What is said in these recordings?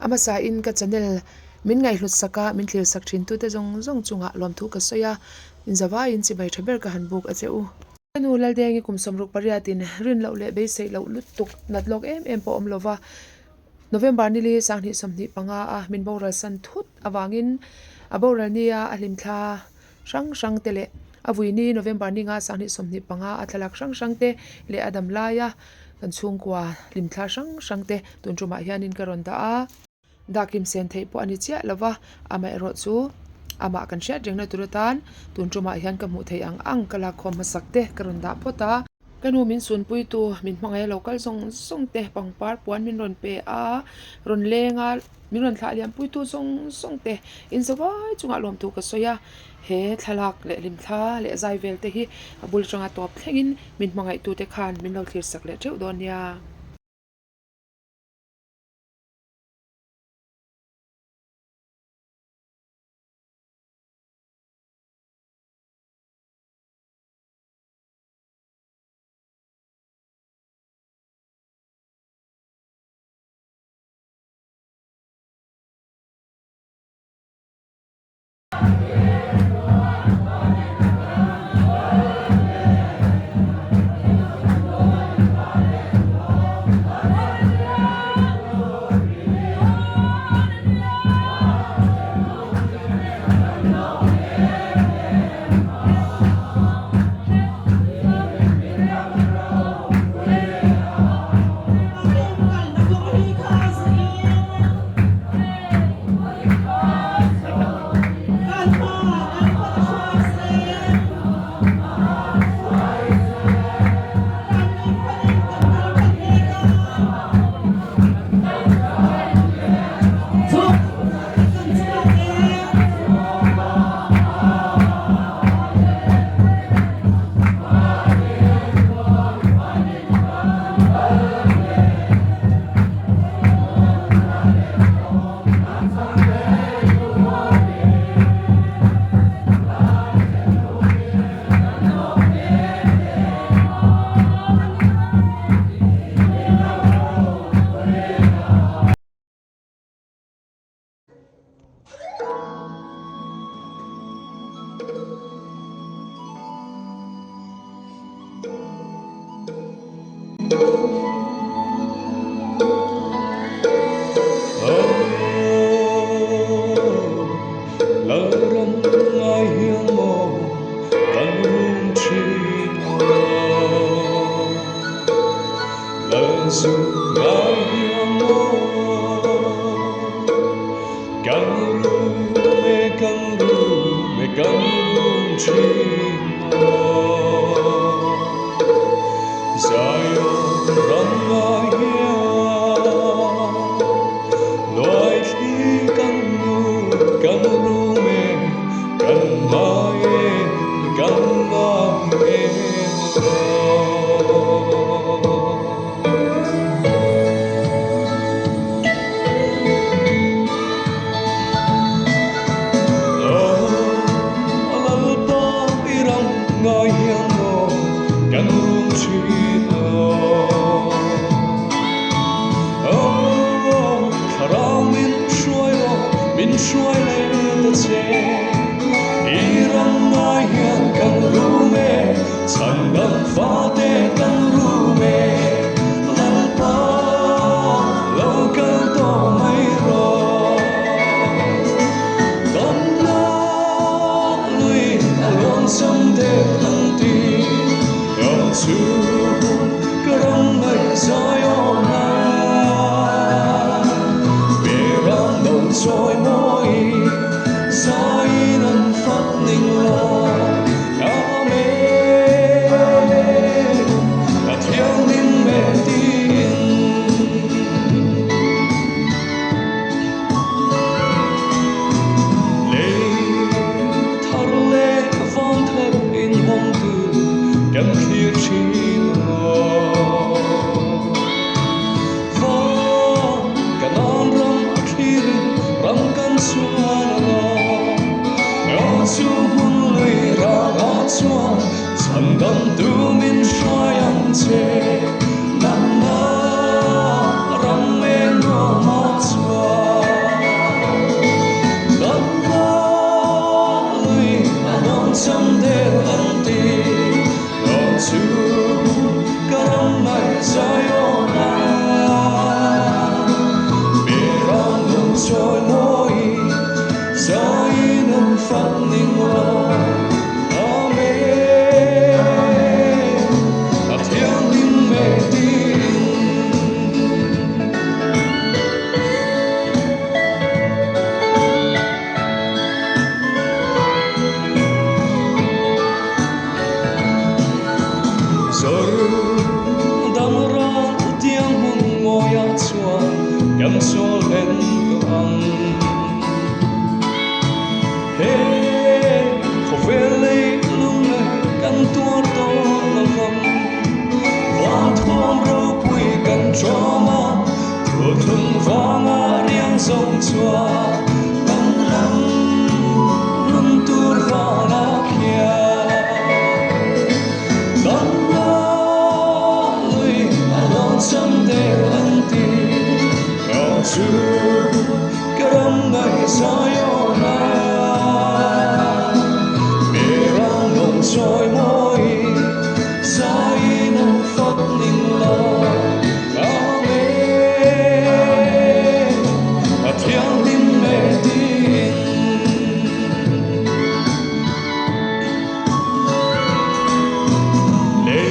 ama sa in ka channel min ngai hlut saka min thlir sak thin tu te zong zong chunga lom thu ka soya in zawa in chi bai thaber ka han buk a cheu nu lal dengi kum somruk pariatin rin lo le be sei lo lutuk natlok em po om lova November ni li sangni somni panga a min boral san thut awangin aboral nia alim thla sang tele avui ni November ni nga sangni somni panga athalak sang te le adam laya kan chung kwa lim thla sang te tun tuma hianin karon da a dakim sen thei po ani chia lova ama ro chu ama kan sha jeng na turatan tun tuma hian ka mu thei ang kala khom masak te karon da phota kanu min sun pui tu min hmangai local song te pangpar puan min ron pe a ron lenga min ron thla liam pui tu song te in zawai chunga lom tu ka soya he thalak le lim thla le zai vel te hi abul changa top thlengin min hmangai tu te khan min lo thlir sak le theu don ya lên ang hey khổ về lấy lúc này căn tua to lòng vòng vang thom râu bụi căn cho mà thua thương vang riêng sông chua nắng nắng nắng tuôn vào lá kia đón lối alon someday anti ở chưa cái đêm ngày sayona mira nồng trôi môi say nồng phật ninh lo ngao mê thiêng tim mê tin lệ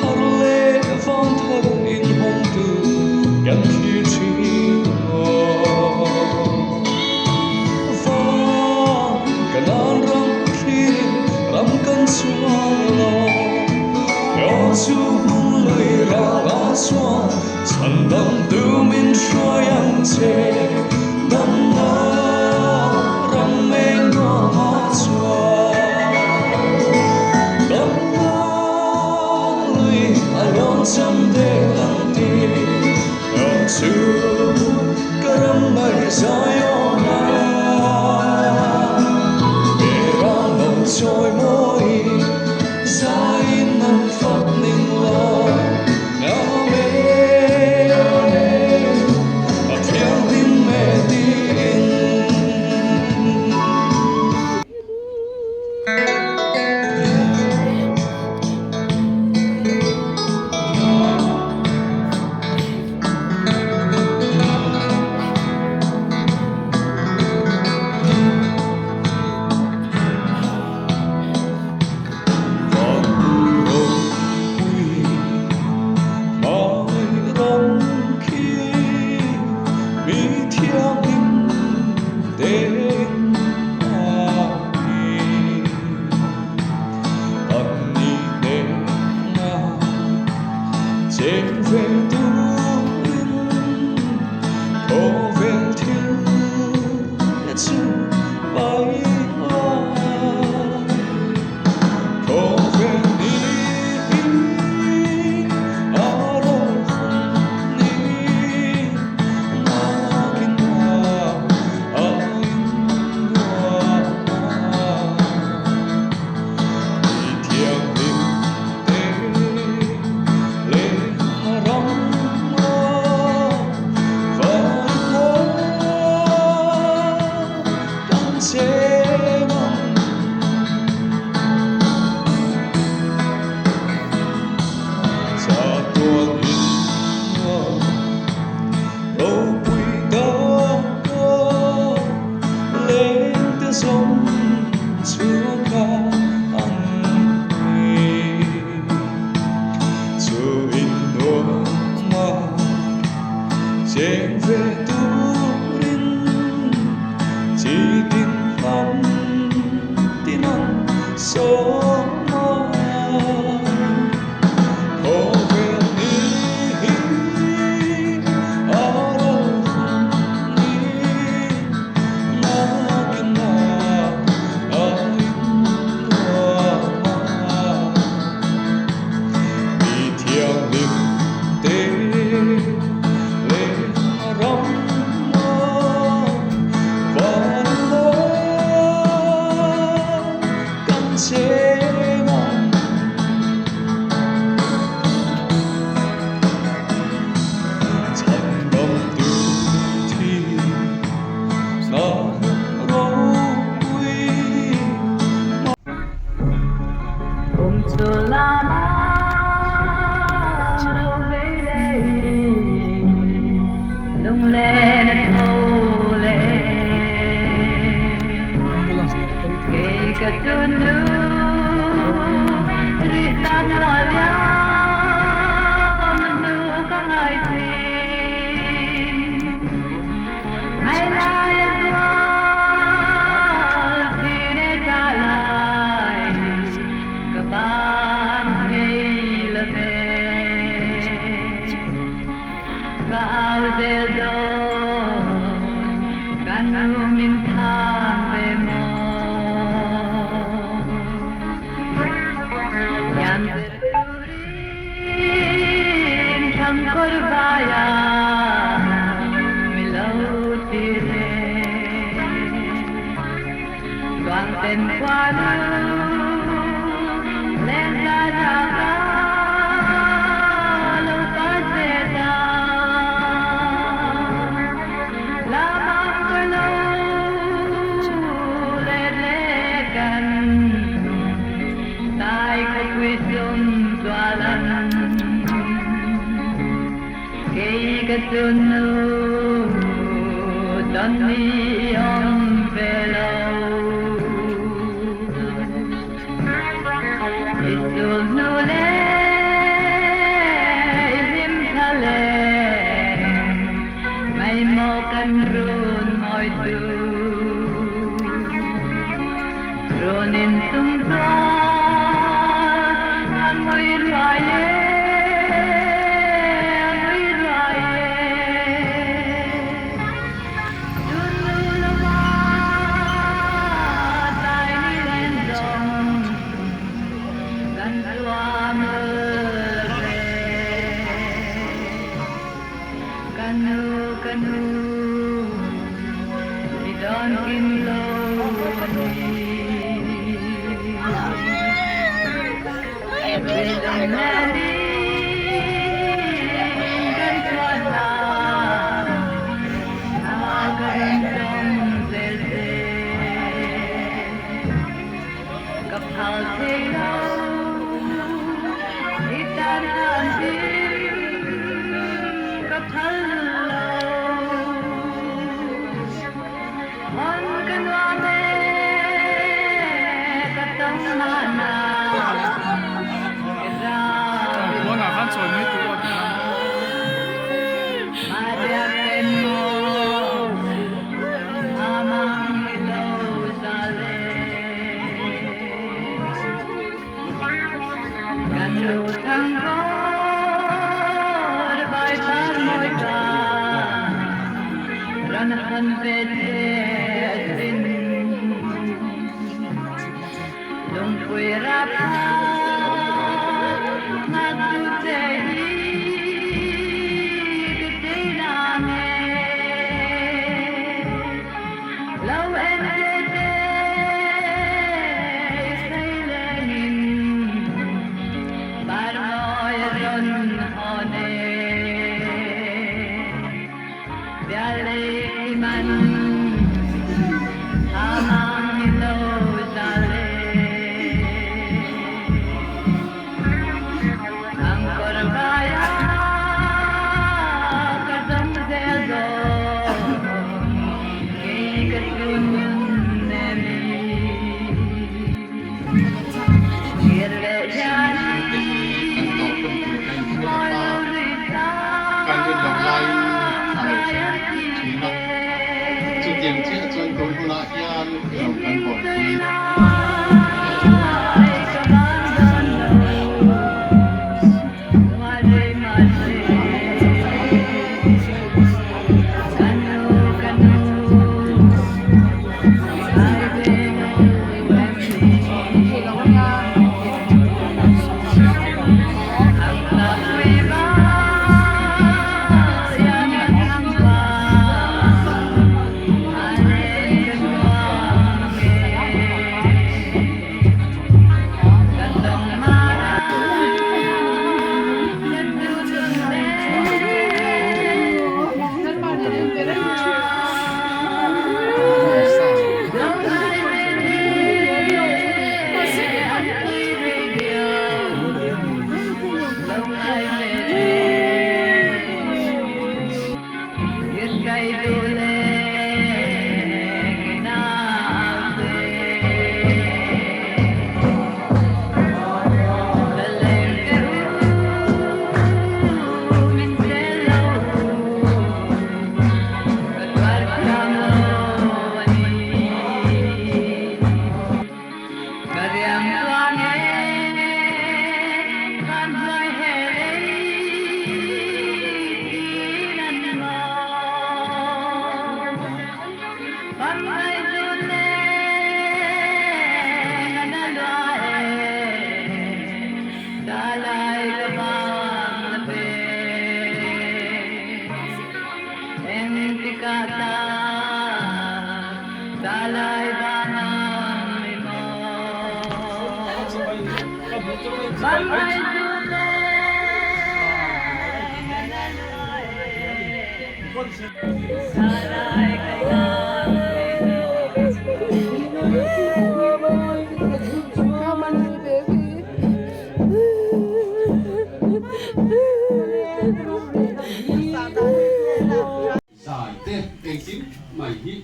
thar lệ phong thar in hồng tư gần khi chỉ chu hung lời ra lá xóa chẳng đâm tư min xoay ăn chê đâm na răng mê ngó má xóa đâm na lời alon chăm đê ăn tì ở chu cái râm mây dài ô na bê ra nồng trôi môi dài nằm phật ninh lo ngao mê thiêng tin mê tin trên về tôi có về thiên chữ bay hoa có về đi ở đâu không đi mà kinh hoa anh hoa đi theo mình sống chúa ca anh chúa in nua mà trên về tu rin chỉ tin lắm tin anh số Bao giờ Đoàn tình qua lên ra ra lâu có sẽ ra la mang cái lâu lên lên gần tai có quy xuân tỏa lần cái xuân đón đi ông về lâu xuân le im thale mai mò căn run mỏi tu ronin tung ra môi loài canoe, di dawn kinlaw Bilang nalingan ka na Nagarandang selse Kapal silaw Itanantin Kapal Kata Lalai banam imo Bangay sule Lalai kailan Come on, baby. giải tết anh chín mày hít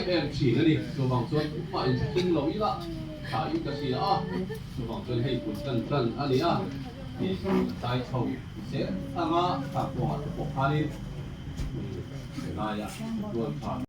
tụi em chỉ là đi rồi bằng xuân mọi sinh lỗi đó phải cái gì đó rồi bằng xuân hay cuốn trần anh ấy thì tài thầu sẽ tăng á tăng quả của hai đi này luôn phải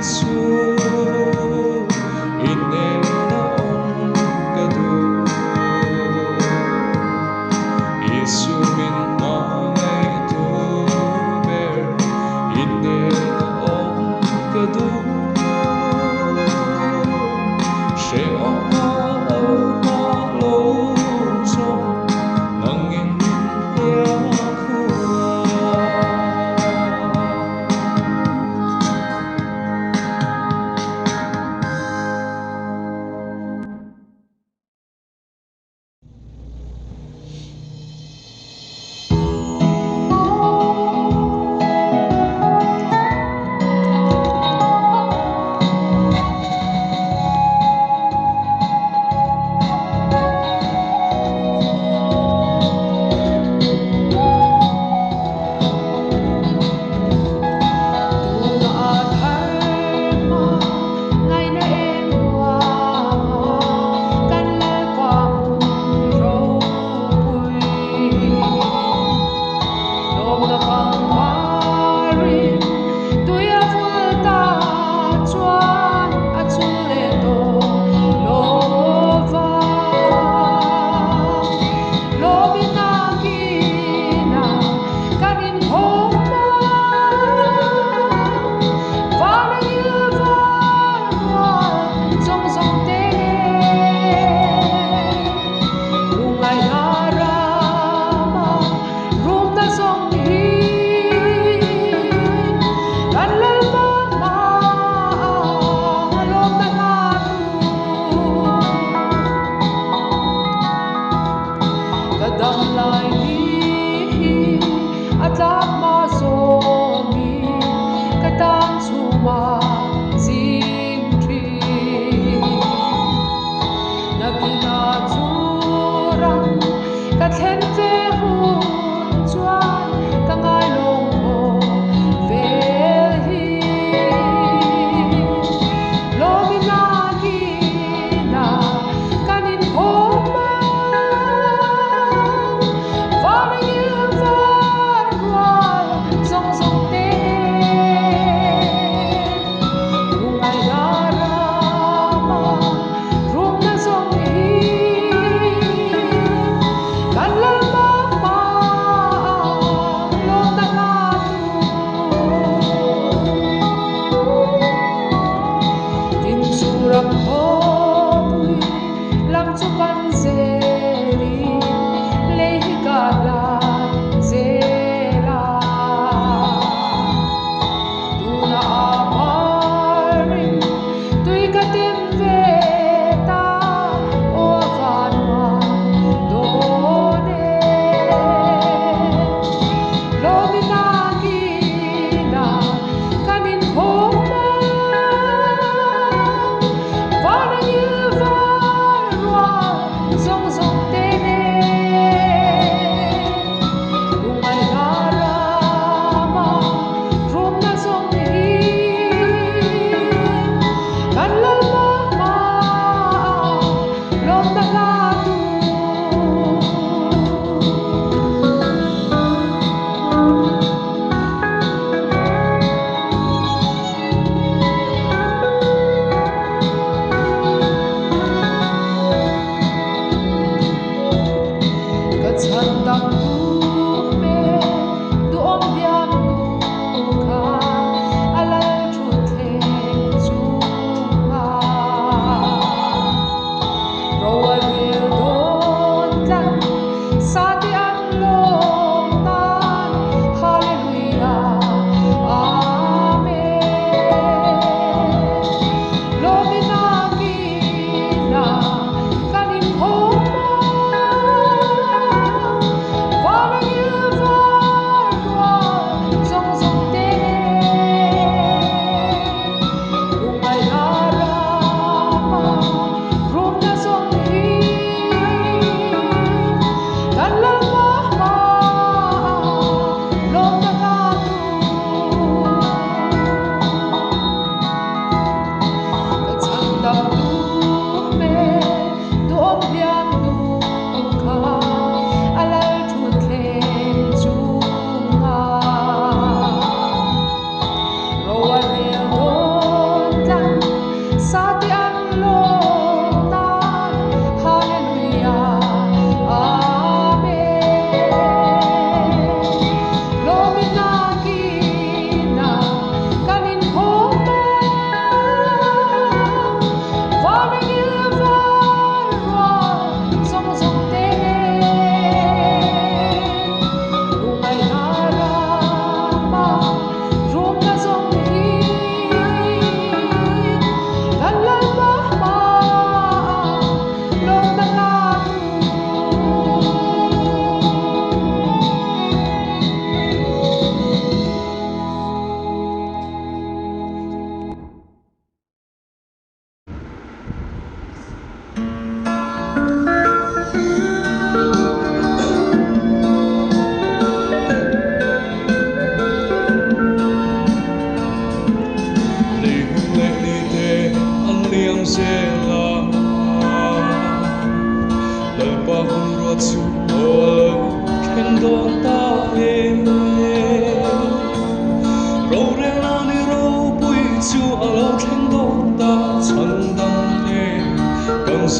Isu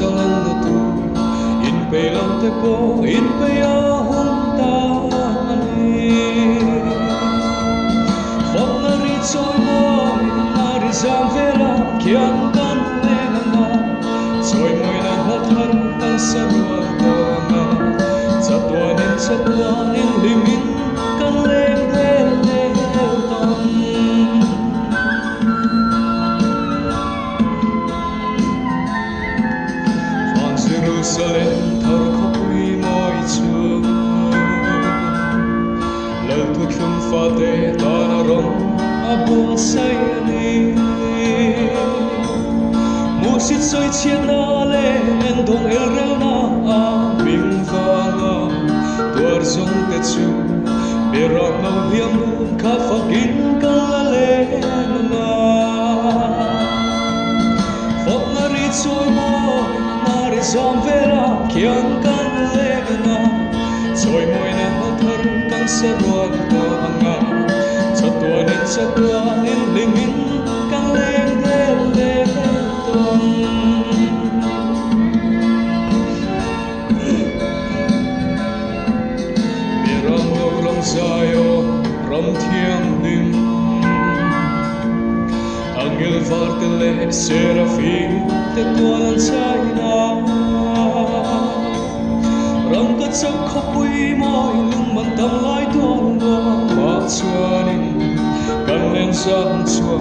salan na tu in pe lam te po in pe a hong ta ani phong na ri choi moi na ri zam vera kian kan le na choi moi na ha than kan sa ro to na chatuanin limin kan lem del del ton Van Jerusalem thar khopui moi chu lal tu khum fa te ta na rom abu sai ni musit soi chian na le en dong el reu na a bing va na tuar zong te chu berak no hiam nu kha fakin ka le na fok na ri choi mo na ri zam vera kian kan le na choi moi na ma thar kan sa ruan to anga chatuanin limin kan lem del del ton Sayo ram thiang lim angel vartele serafim te tuan china ram ka chak khopui moi lung man tam lai tuan do ma chuanin kan len san chua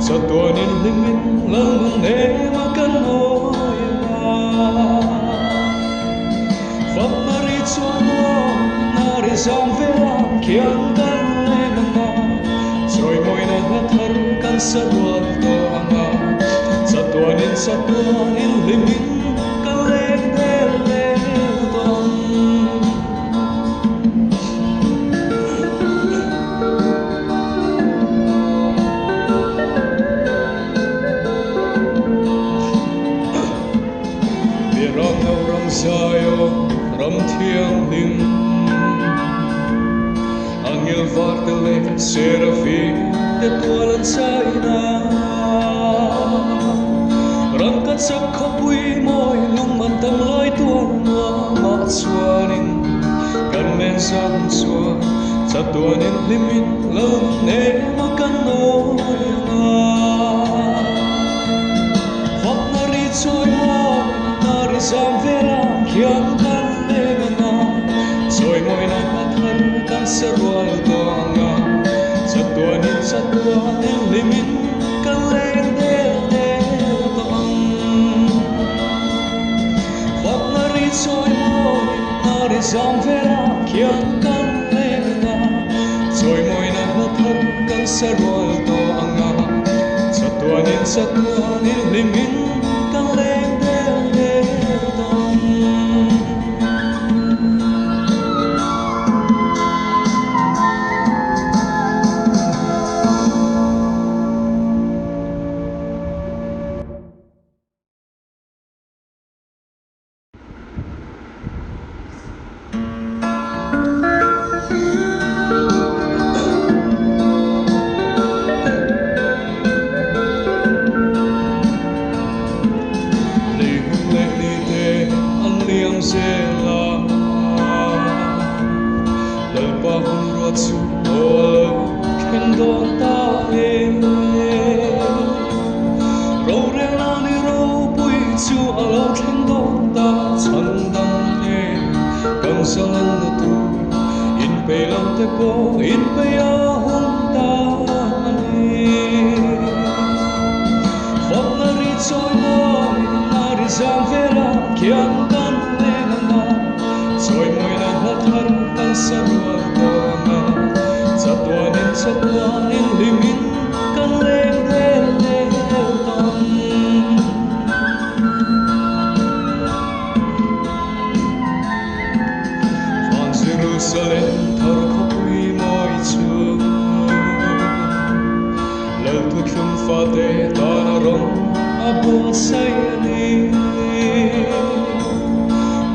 chatuanin limin lang ne ma kan noi fap mari chumo nari zam vera kian kan le na choi moi na ha thar kan sa rual to anga chatuanin limin kan le del del ton berak no ram sayo ram thiang lim angel vartele serafim te tuan china ram ka chak khopui moi lung man tam lai tuan ma chuanin kan men san chua chatuanin limin lo ne ma kan noi na fok na ri choi mo na ri zam vera kian kan le na choi moi na ma than kan sa rual to anga chatuanin limin kan lem del del ton fok na ri choi mo na ri zam vera kian kan le na choi moi na ma than kan sa rual to anga chatuanin limin kan lem del del ton chatuanin limin kan lem del del ton Van Jerusalem thar khopui moi chu lal tu khum fa te ta na rom abu sai ni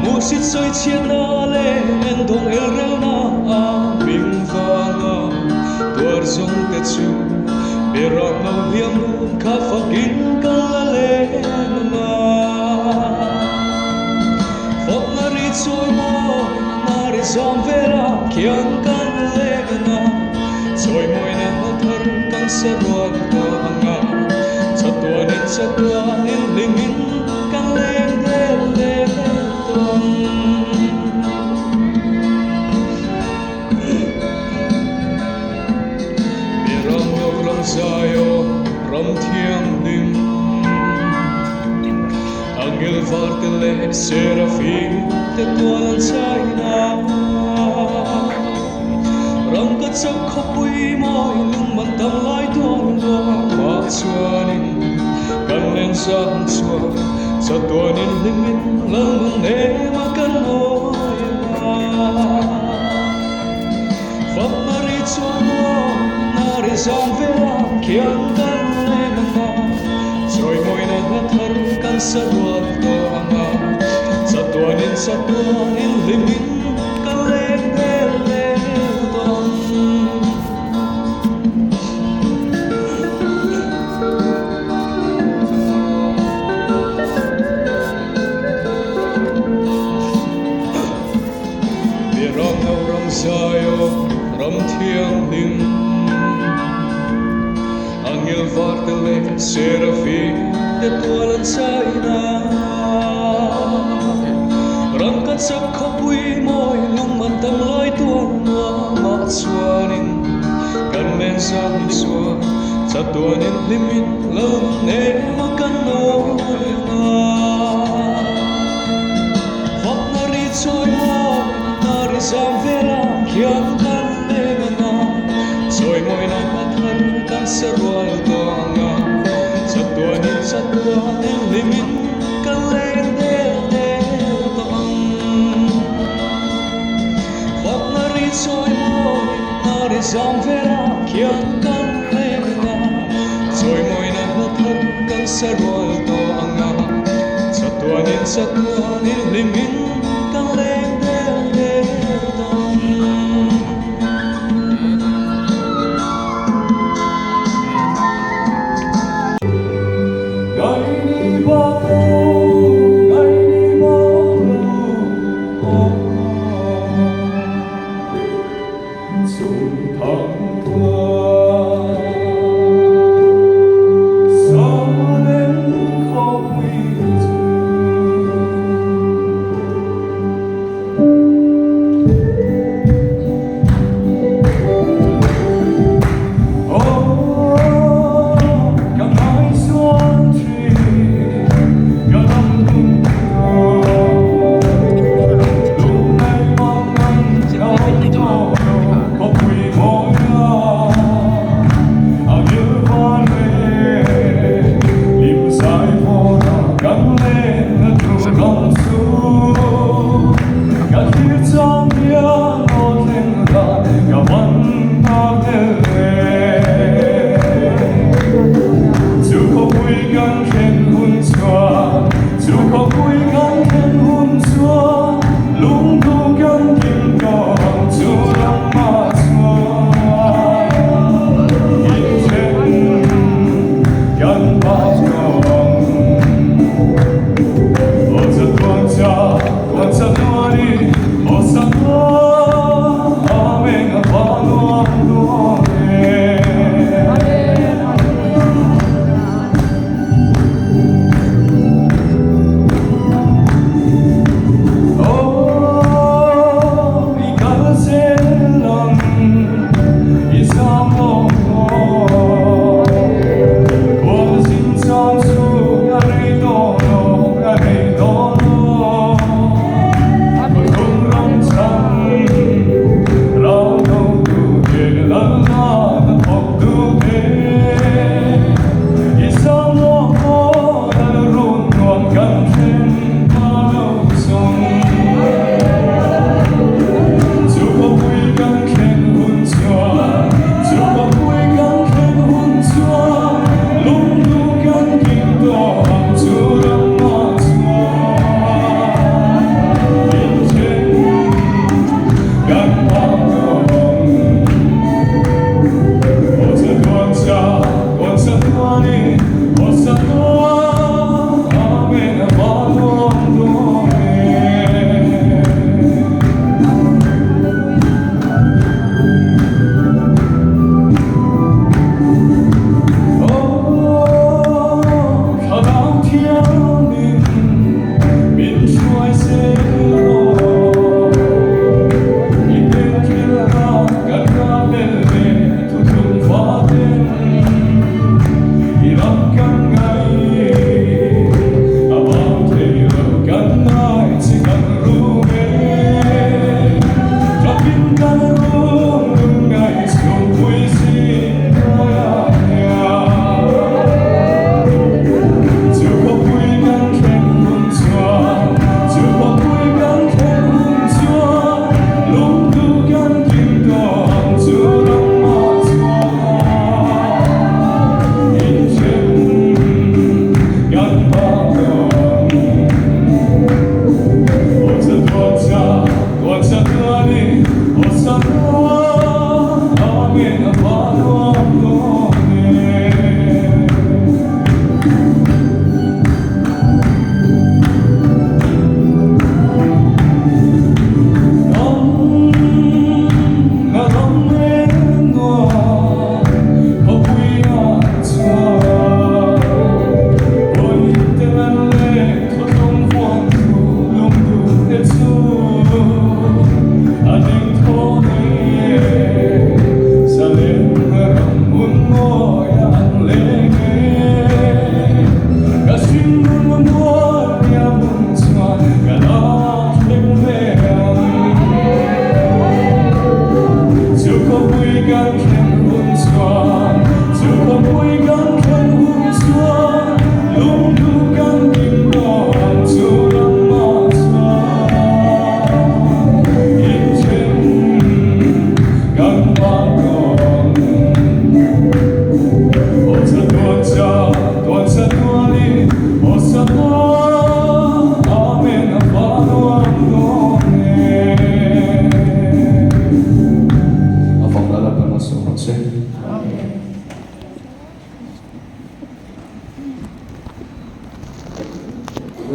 musit soi chian na le en dong el reu na a bing va na tuar zong te chu berak no hiam nu kha fakin kan la le na zam vera kian kan legana Rồi môi nắng thơ căng sẽ ruột của ngà Chatua nên linh in căng lên để tuần Bị rong ngọc rong sayo rong thiêng đình Angel vartele serafim te tualan saina Rong kat sa khopui moi lung man tam lai tuan lo ma chuanin kan len sang chua sa tuanin limin lang ne ma kan noi Fap mari chuan mo na re sang vela kian kan le na Rồi môi na thar kan sa ruat to anga sa tuanin limin kan len le ton Sayo ram thiêng đình Angel vartele serafi te tualan saina Ram kat sak khopui moi lung man tam lai tuan ma chuanin kan men sang sua sa tuanin limin lam ne ma kan noi Fap na ri choi mo na ri sam vera kian kan legana Rồi môi nắng thơ kan sẽ ruột to nga Sa tuanin limin kan lên để tong Fap na ri choi mo na ri sam vera kian kan legana Rồi môi nắng thơ kan sẽ ruột to nga Sa tuanin limin kan lên để tong Ngày đi bao Dùng thăng hoa Sao đến khó quy trừ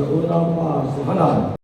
Utama Suhanan.